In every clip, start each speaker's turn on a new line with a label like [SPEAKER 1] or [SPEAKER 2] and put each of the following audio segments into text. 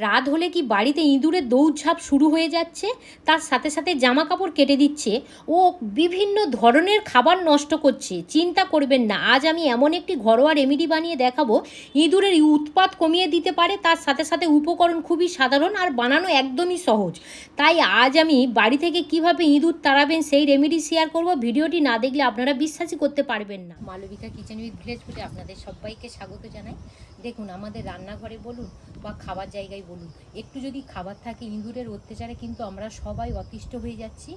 [SPEAKER 1] রাত হলে কি বাড়িতে ইঁদুরের দৌড়ঝাঁপ শুরু হয়ে যাচ্ছে, তার সাথে সাথে জামা কাপড় কেটে দিচ্ছে, ও বিভিন্ন ধরনের খাবার নষ্ট করছে। চিন্তা করবেন না, আজ আমি এমন একটি ঘরোয়া রেমেডি বানিয়ে দেখাবো ইঁদুরের উৎপাত কমিয়ে দিতে পারে, তার সাথে সাথে উপকরণ খুবই সাধারণ আর বানানো একদমই সহজ। তাই আজ আমি বাড়ি থেকে কিভাবে ইঁদুর তাড়াবেন সেই রেমেডি শেয়ার করব। ভিডিওটি না দেখলে আপনারা বিশ্বাসই করতে পারবেন না। মালবিকা কিচেন উইথ ভিলেজ ফুডে আপনাদের সবাইকে স্বাগত জানাই। দেখুন, আমাদের রান্নাঘরে বলুন বা খাবার জায়গায় বলুন, একটু যদি খাবার থাকে ইঁদুরের অত্যাচারে কিন্তু আমরা সবাই অতিষ্ঠ হয়ে যাচ্ছি।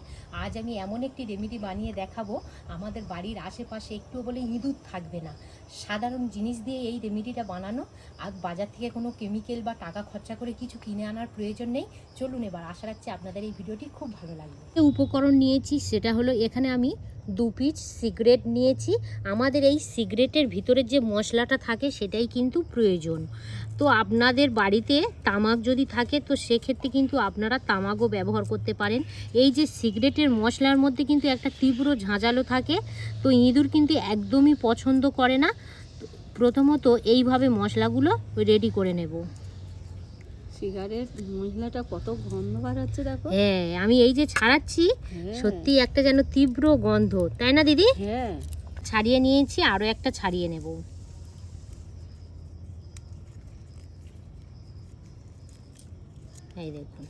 [SPEAKER 1] আজ আমি এমন একটি রেমেডি বানিয়ে দেখাবো, আমাদের বাড়ির আশেপাশে একটু বলে ইঁদুর থাকবে না। সাধারণ জিনিস দিয়ে এই রেমেডিটা বানানো, আর বাজার থেকে কোনো কেমিক্যাল বা টাকা খরচা করে কিছু কিনে আনার প্রয়োজন নেই। চলুন এবার, আশা রাখছি আপনাদের এই ভিডিওটি খুব ভালো লাগবে। উপকরণ নিয়েছি সেটা হলো, এখানে আমি 2 পিস সিগারেট নিয়েছি। আমাদের এই সিগারেটের ভিতরের যে মশলাটা থাকে সেটাই কিন্তু প্রয়োজন। তো আপনাদের বাড়িতে তামাক যদি থাকে তো সেক্ষেত্রে কিন্তু আপনারা তামাকও ব্যবহার করতে পারেন। এই যে সিগারেটের মশলার মধ্যে কিন্তু একটা তীব্র ঝাঁঝালো থাকে, তো ইঁদুর কিন্তু একদমই পছন্দ করে না। প্রথমত এইভাবে মশলাগুলো রেডি করে নেব।
[SPEAKER 2] সিগারেট মশলাটা কত গন্ধ বার হচ্ছে দেখো।
[SPEAKER 1] হ্যাঁ, আমি এই যে ছাড়াচ্ছি, সত্যি একটা যেন তীব্র গন্ধ, তাই না দিদি?
[SPEAKER 2] হ্যাঁ,
[SPEAKER 1] ছাড়িয়ে নিয়েছি, আরও একটা ছাড়িয়ে নেব। এই দেখুন,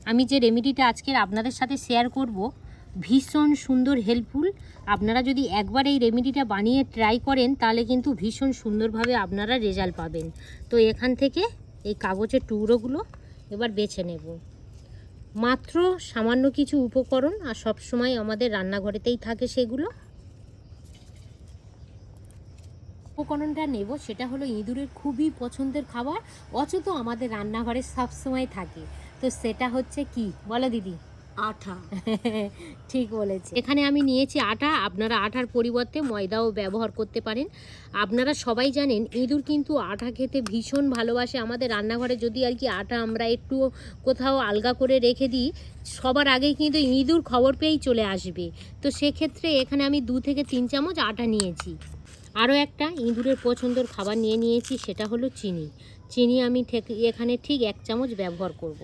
[SPEAKER 1] আমি যে রেমেডিটা আজকের আপনাদের সাথে শেয়ার করব ভীষণ সুন্দর হেল্পফুল। আপনারা যদি একবার এই রেমেডিটা বানিয়ে ট্রাই করেন তাহলে কিন্তু ভীষণ সুন্দরভাবে আপনারা রেজাল্ট পাবেন। তো এখান থেকে এই কাগজের টুকরোগুলো এবার বেছে নেব। মাত্র সামান্য কিছু উপকরণ, আর সব সময় আমাদের রান্নাঘরেতেই থাকে সেগুলো। উপকরণটা নেব সেটা হলো ইঁদুরের খুবই পছন্দের খাবার, অথচ আমাদের রান্নাঘরে সবসময় থাকে। তো সেটা হচ্ছে কি বলো দিদি?
[SPEAKER 2] আঠা।
[SPEAKER 1] ঠিক বলেছে। এখানে আমি নিয়েছি আটা। আপনারা আটার পরিবর্তে ময়দাও ব্যবহার করতে পারেন। আপনারা সবাই জানেন ইঁদুর কিন্তু আটা খেতে ভীষণ ভালোবাসে। আমাদের রান্নাঘরে যদি আর কি আটা আমরা একটু কোথাও আলগা করে রেখে দিই, সবার আগেই কিন্তু ইঁদুর খবর পেয়েই চলে আসবে। তো সেক্ষেত্রে এখানে আমি 2 থেকে 3 চামচ আটা নিয়েছি। আরও একটা ইঁদুরের পছন্দের খাবার নিয়ে নিয়েছি, সেটা হলো চিনি। চিনি আমি এখানে ঠিক 1 চামচ ব্যবহার করব।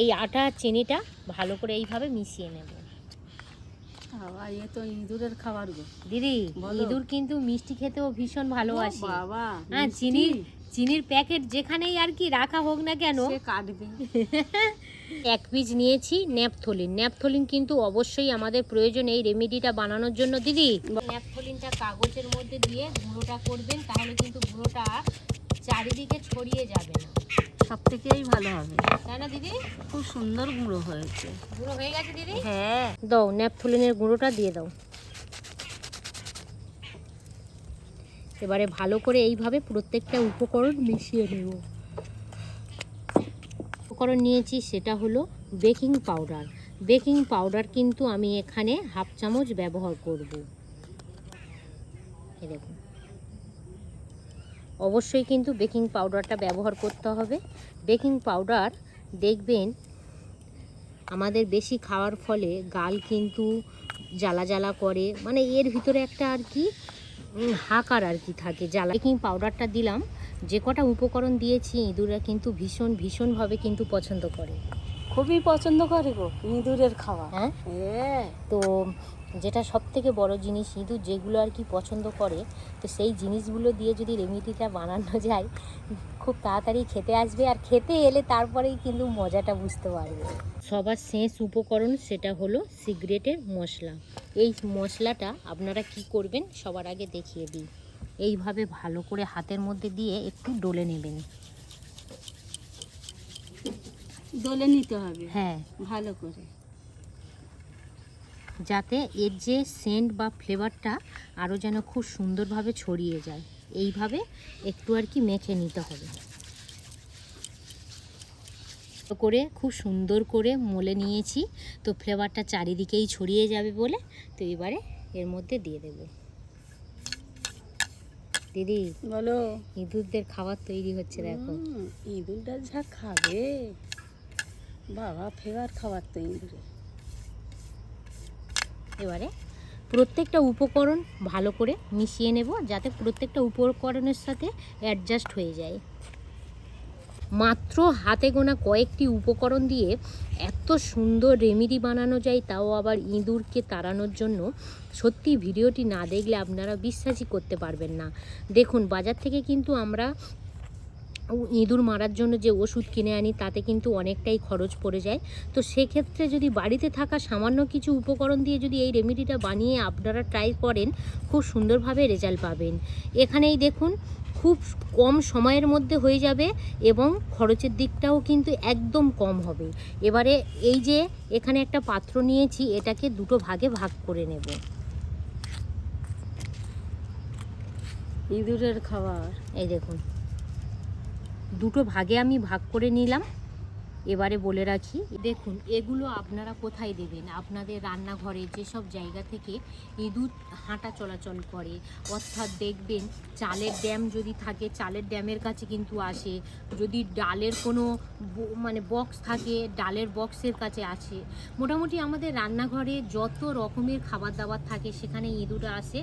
[SPEAKER 1] এই আটা আর চিনিটা ভালো করে এইভাবে মিশিয়ে নেব।
[SPEAKER 2] এ তো ইঁদুরের খাবার গো
[SPEAKER 1] দিদি,
[SPEAKER 2] বলো।
[SPEAKER 1] ইঁদুর কিন্তু মিষ্টি খেতেও ভীষণ ভালোবাসে।
[SPEAKER 2] বাবা,
[SPEAKER 1] হ্যাঁ, চিনির প্যাকেট যেখানেই আর কি রাখা হোক না কেন
[SPEAKER 2] সে কাটবে।
[SPEAKER 1] 1 পিস নিয়েছি ন্যাপথলিন। ন্যাপথলিন কিন্তু অবশ্যই আমাদের প্রয়োজন এই রেমেডিটা বানানোর জন্য। দিদি, ন্যাপথলিনটা কাগজের মধ্যে দিয়ে গুঁড়োটা করবেন, তাহলে কিন্তু গুঁড়োটা চারিদিকে ছড়িয়ে যাবে না।
[SPEAKER 2] সব থেকেই ভালো হবে,
[SPEAKER 1] তাই না দিদি?
[SPEAKER 2] খুব সুন্দর গুঁড়ো হয়েছে।
[SPEAKER 1] গুঁড়ো হয়ে গেছে দিদি?
[SPEAKER 2] হ্যাঁ,
[SPEAKER 1] দাও, ন্যাপথলিনের গুঁড়োটা দিয়ে দাও। এবারে ভালো করে এইভাবে প্রত্যেকটা উপকরণ মিশিয়ে নেব। উপকরণ নিয়েছি সেটা হলো বেকিং পাউডার। বেকিং পাউডার কিন্তু আমি এখানে 1/2 চামচ ব্যবহার করব। এই দেখুন, অবশ্যই কিন্তু বেকিং পাউডারটা ব্যবহার করতে হবে। বেকিং পাউডার দেখবেন আমাদের বেশি খাওয়ার ফলে গাল কিন্তু জ্বালা জ্বালা করে, মানে এর ভিতরে একটা আর কি হাঁকার আর কি থাকে জ্বালা। বেকিং পাউডারটা দিলাম। যে কটা উপকরণ দিয়েছি ইঁদুররা কিন্তু ভীষণভাবে কিন্তু পছন্দ করে,
[SPEAKER 2] খুবই পছন্দ করে গো ইঁদুরের খাওয়া।
[SPEAKER 1] হ্যাঁ। তো যেটা সব থেকে বড় জিনিস, ইঁদুর যেগুলো আর কি পছন্দ করে, তো সেই জিনিসগুলো দিয়ে যদি রেমেডিটা বানানো যায় খুব তাড়াতাড়ি খেতে আসবে, আর খেতে এলে তারপরেই কিন্তু মজাটা বুঝতে পারবে। সবার শেষ উপকরণ সেটা হলো সিগারেটের মশলা। এই মশলাটা আপনারা কি করবেন সবার আগে দেখিয়ে দিই। এইভাবে ভালো করে হাতের মধ্যে দিয়ে একটু ডলে নেবেন।
[SPEAKER 2] দলে নিতে হবে,
[SPEAKER 1] হ্যাঁ,
[SPEAKER 2] ভালো করে,
[SPEAKER 1] যাতে এর যে সেন্ট বা ফ্লেভারটা আরও যেন খুব সুন্দরভাবে ছড়িয়ে যায়। এইভাবে একটু আর কি মেখে নিতে হবে। তো করে খুব সুন্দর করে মলে নিয়েছি, তো ফ্লেভারটা চারিদিকেই ছড়িয়ে যাবে বলে। তো এবারে এর মধ্যে দিয়ে দেব। দিদি
[SPEAKER 2] বলো।
[SPEAKER 1] ইঁদুরদের খাবার তৈরি হচ্ছে দেখো।
[SPEAKER 2] ইঁদুরটা যা খাবে বাবা, ফেভার খাবার তো ইঁদুরে।
[SPEAKER 1] এবারে প্রত্যেকটা উপকরণ ভালো করে মিশিয়ে নেব, যাতে প্রত্যেকটা উপকরণের সাথে অ্যাডজাস্ট হয়ে যায়। মাত্র হাতে গোনা কয়েকটি উপকরণ দিয়ে এত সুন্দর রেমেডি বানানো যায়, তাও আবার ইঁদুরকে তাড়ানোর জন্য। সত্যি ভিডিওটি না দেখলে আপনারা বিশ্বাসই করতে পারবেন না। দেখুন, বাজার থেকে কিন্তু আমরা ইঁদুর মারার জন্য যে ওষুধ কিনে আনি তাতে কিন্তু অনেকটাই খরচ পড়ে যায়। তো সেক্ষেত্রে যদি বাড়িতে থাকা সামান্য কিছু উপকরণ দিয়ে যদি এই রেমেডিটা বানিয়ে আপনারা ট্রাই করেন, খুব সুন্দরভাবে রেজাল্ট পাবেন। এখানেই দেখুন, খুব কম সময়ের মধ্যে হয়ে যাবে এবং খরচের দিকটাও কিন্তু একদম কম হবে। এবারে এই যে এখানে একটা পাত্র নিয়েছি, এটাকে দুটো ভাগে ভাগ করে নেব।
[SPEAKER 2] ইঁদুরের খাবার,
[SPEAKER 1] এই দেখুন, দুটো ভাগে আমি ভাগ করে নিলাম। এবারে বলে রাখি, দেখুন এগুলো আপনারা কোথায় দেবেন? আপনাদের রান্নাঘরে যেসব জায়গা থেকে ইঁদুর হাঁটা চলাচল করে, অর্থাৎ দেখবেন চালের ড্যাম যদি থাকে, চালের ড্যামের কাছে কিন্তু আসে। যদি ডালের কোনো মানে বক্স থাকে, ডালের বক্সের কাছে আসে। মোটামুটি আমাদের রান্নাঘরে যত রকমের খাবার দাবার থাকে সেখানে ইঁদুর আসে।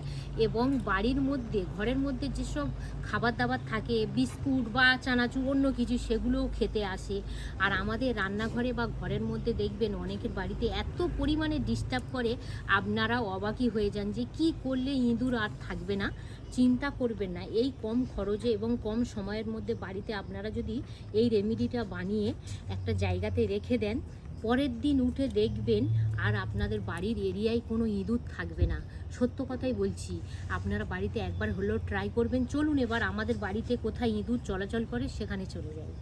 [SPEAKER 1] এবং বাড়ির মধ্যে, ঘরের মধ্যে যেসব খাবার দাবার থাকে, বিস্কুট বা চানাচুর অন্য কিছু, সেগুলোও খেতে আসে। আর আমাদের রান্নাঘরে বা ঘরের মধ্যে দেখবেন অনেকের বাড়িতে এত পরিমাণে ডিস্টার্ব করে, আপনারা অবাকই হয়ে যান যে কি করলে ইঁদুর আর থাকবে না। চিন্তা করবেন না, এই কম খরচে এবং কম সময়ের মধ্যে বাড়িতে আপনারা যদি এই রেমেডিটা বানিয়ে একটা জায়গাতে রেখে দেন, পরের দিন উঠে দেখবেন আর আপনাদের বাড়ির এরিয়ায় কোনো ইঁদুর থাকবে না। সত্য কথাই বলছি, আপনারা বাড়িতে একবার হলেও ট্রাই করবেন। চলুন এবার আমাদের বাড়িতে কোথায় ইঁদুর চলাচল করে সেখানে চলে যাই।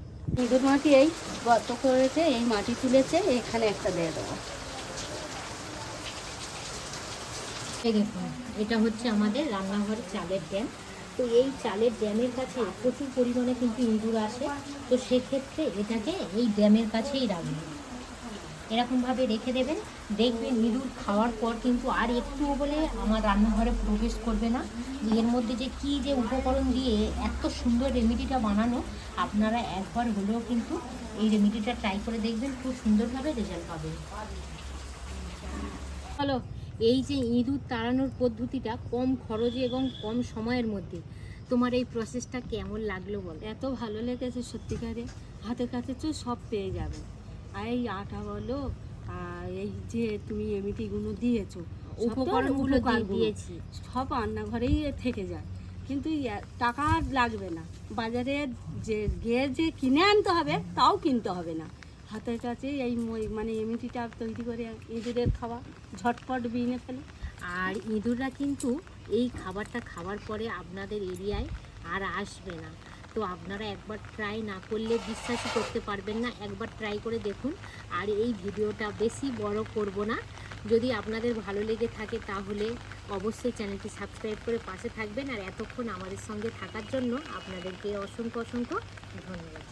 [SPEAKER 2] ইঁদুর মাটি এই গর্ত করেছে, এই মাটি তুলেছে, এখানে একটা দিয়ে দেবো।
[SPEAKER 1] এই দেখুন, এটা হচ্ছে আমাদের রান্নাঘরের চালের ড্যাম। তো এই চালের ড্যামের কাছে প্রচুর পরিমাণে কিন্তু ইঁদুর আসে। তো সেক্ষেত্রে এটাকে এই ড্যামের কাছেই রাখবেন, এরকমভাবে রেখে দেবেন। দেখবেন ইঁদুর খাওয়ার পর কিন্তু আর একটুও বলে আমার রান্নাঘরে প্রবেশ করবে না। এর মধ্যে যে কী যে উপকরণ দিয়ে এত সুন্দর রেমেডিটা বানানো, আপনারা একবার হলেও কিন্তু এই রেমেডিটা ট্রাই করে দেখবেন, খুব সুন্দরভাবে রেজাল্ট পাবেন। হ্যালো, এই যে ইঁদুর তাড়ানোর পদ্ধতিটা কম খরচে এবং কম সময়ের মধ্যে, তোমার এই প্রসেসটা কেমন লাগলো বল?
[SPEAKER 2] এত ভালো লেগেছে সত্যিকারে, হাতের কাছে তো সব পেয়ে যাবে। আর এই আটা বলো, আর এই যে তুমি এমিটিগুলো দিয়েছো,
[SPEAKER 1] উপকরণগুলো দিয়েছি,
[SPEAKER 2] সব রান্নাঘরেই থেকে যায়। কিন্তু টাকা আর লাগবে না, বাজারে যে গিয়ে যে কিনে আনতে হবে তাও কিনতে হবে না। হাতের কাছে এই মানে এমিটিটা তৈরি করে ইঁদুরের খাওয়া ঝটপট বিনে ফেলে।
[SPEAKER 1] আর ইঁদুররা কিন্তু এই খাবারটা খাওয়ার পরে আপনাদের এরিয়ায় আর আসবে না। তো আপনারা একবার ট্রাই না করলে বিশ্বাসই করতে পারবেন না, একবার ট্রাই করে দেখুন। আর এই ভিডিওটা বেশি বড় করব না, যদি আপনাদের ভালো লেগে থাকে তাহলে অবশ্যই চ্যানেলটি সাবস্ক্রাইব করে পাশে থাকবেন। আর এতক্ষণ আমাদের সঙ্গে থাকার জন্য আপনাদেরকে অসংখ্য অসংখ্য ধন্যবাদ।